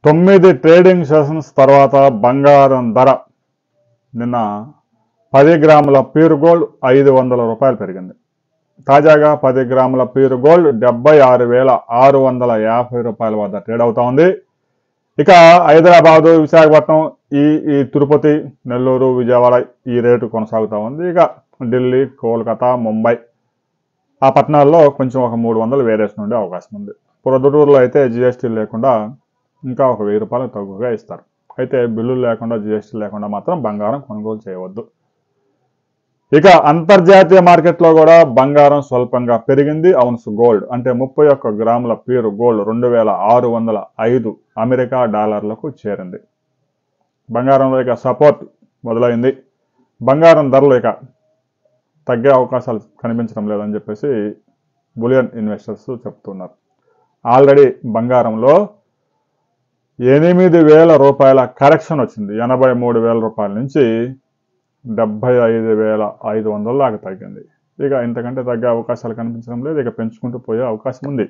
9 trading sessions తర్వాత బంగారం ధర నిన్న 10 గ్రాముల ప్యూర్ గోల్డ్ 500 రూపాయలు పెరిగింది. తాజాగా 10 గ్రాముల ప్యూర్ గోల్డ్ 76,650 రూపాయల వద్ద ట్రేడ్ అవుతా ఉంది. ఇక హైదరాబాదు, విశాఖపట్నం, ఈ తిరుపతి, నెల్లూరు, విజయవాడ ఈ రేటు కొనసాగుతూ ఉంది. ఇక ఢిల్లీ, కోల్కతా, ముంబై ఆ పట్టణాల్లో కొంచెం ఒక 300 వేరియేషన్ ఉండే అవకాశం ఉంది. ప్రొద్దుటూరులో అయితే జిఎస్టీ లేకుండా ఇంకా ఒక 1000 రూపాయలు తక్కువగా ఇస్తారు. అయితే బిల్లులు లేకుండా, జిఎస్టీ లేకుండా మాత్రం బంగారం కొనుగోలు చేయవద్దు. ఇక అంతర్జాతీయ మార్కెట్లో కూడా బంగారం స్వల్పంగా పెరిగింది. ఔన్స్ గోల్డ్ అంటే 31 గ్రాముల ప్యూర్ గోల్డ్ 2605 అమెరికా డాలర్లకు చేరింది. బంగారంలో ఇక సపోర్ట్ మొదలైంది. బంగారం ధరలు ఇక తగ్గే అవకాశాలు కనిపించడం లేదని చెప్పేసి బులియన్ ఇన్వెస్టర్స్ చెప్తున్నారు. ఆల్రెడీ బంగారంలో 8,000 రూపాయల కరెక్షన్ వచ్చింది. 83,000 రూపాయల నుంచి 75,500 దాకా తగ్గింది. ఇక ఇంతకంటే తగ్గే అవకాశాలు కనిపించడం లేదు. ఇక పెంచుకుంటూ పోయే అవకాశం ఉంది.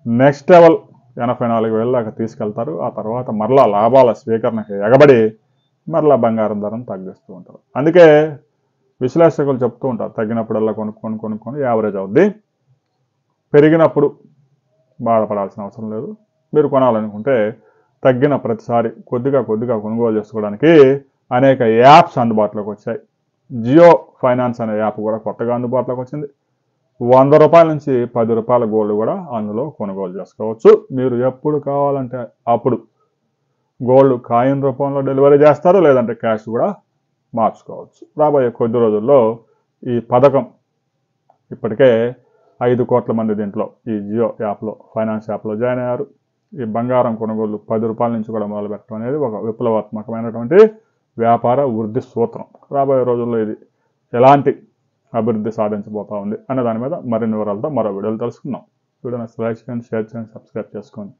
నెక్స్ట్ లెవెల్ 84,000 దాకా తీసుకెళ్తారు. ఆ తర్వాత మరలా లాభాల స్వీకరణకి ఎగబడి మరలా బంగారం ధరను తగ్గిస్తూ ఉంటారు. అందుకే విశ్లేషకులు చెప్తూ ఉంటారు, తగ్గినప్పుడల్లా కొనుక్కొని యావరేజ్ అవుద్ది. పెరిగినప్పుడు బాధపడాల్సిన అవసరం లేదు. మీరు కొనాలనుకుంటే తగ్గిన ప్రతిసారి కొద్దిగా కొనుగోలు చేసుకోవడానికి అనేక యాప్స్ అందుబాటులోకి వచ్చాయి. జియో ఫైనాన్స్ అనే యాప్ కూడా కొత్తగా అందుబాటులోకి వచ్చింది. 100 రూపాయల నుంచి 10 రూపాయల గోల్డ్ కూడా అందులో కొనుగోలు చేసుకోవచ్చు. మీరు ఎప్పుడు కావాలంటే అప్పుడు గోల్డ్ కాయిన్ రూపంలో డెలివరీ చేస్తారు, లేదంటే క్యాష్ కూడా మార్చుకోవచ్చు. రాబోయే కొద్ది రోజుల్లో ఈ పథకం ఇప్పటికే 5 కోట్ల మంది దీంట్లో ఈ జియో యాప్లో, ఫైనాన్స్ యాప్లో జాయిన్ అయ్యారు. ఈ బంగారం కొనుగోలు 10 రూపాయల నుంచి కూడా మొదలుపెట్టడం అనేది ఒక విప్లవాత్మకమైనటువంటి వ్యాపార వృద్ధి సూత్రం. రాబోయే రోజుల్లో ఇది ఎలాంటి అభివృద్ధి సాధించబోతా ఉంది అనే దాని మీద మరిన్ని వివరాలతో మరో వీడియోలు తెలుసుకుందాం. వీడియోని లైక్ చేయండి, షేర్ చేయండి, సబ్స్క్రైబ్ చేసుకోండి.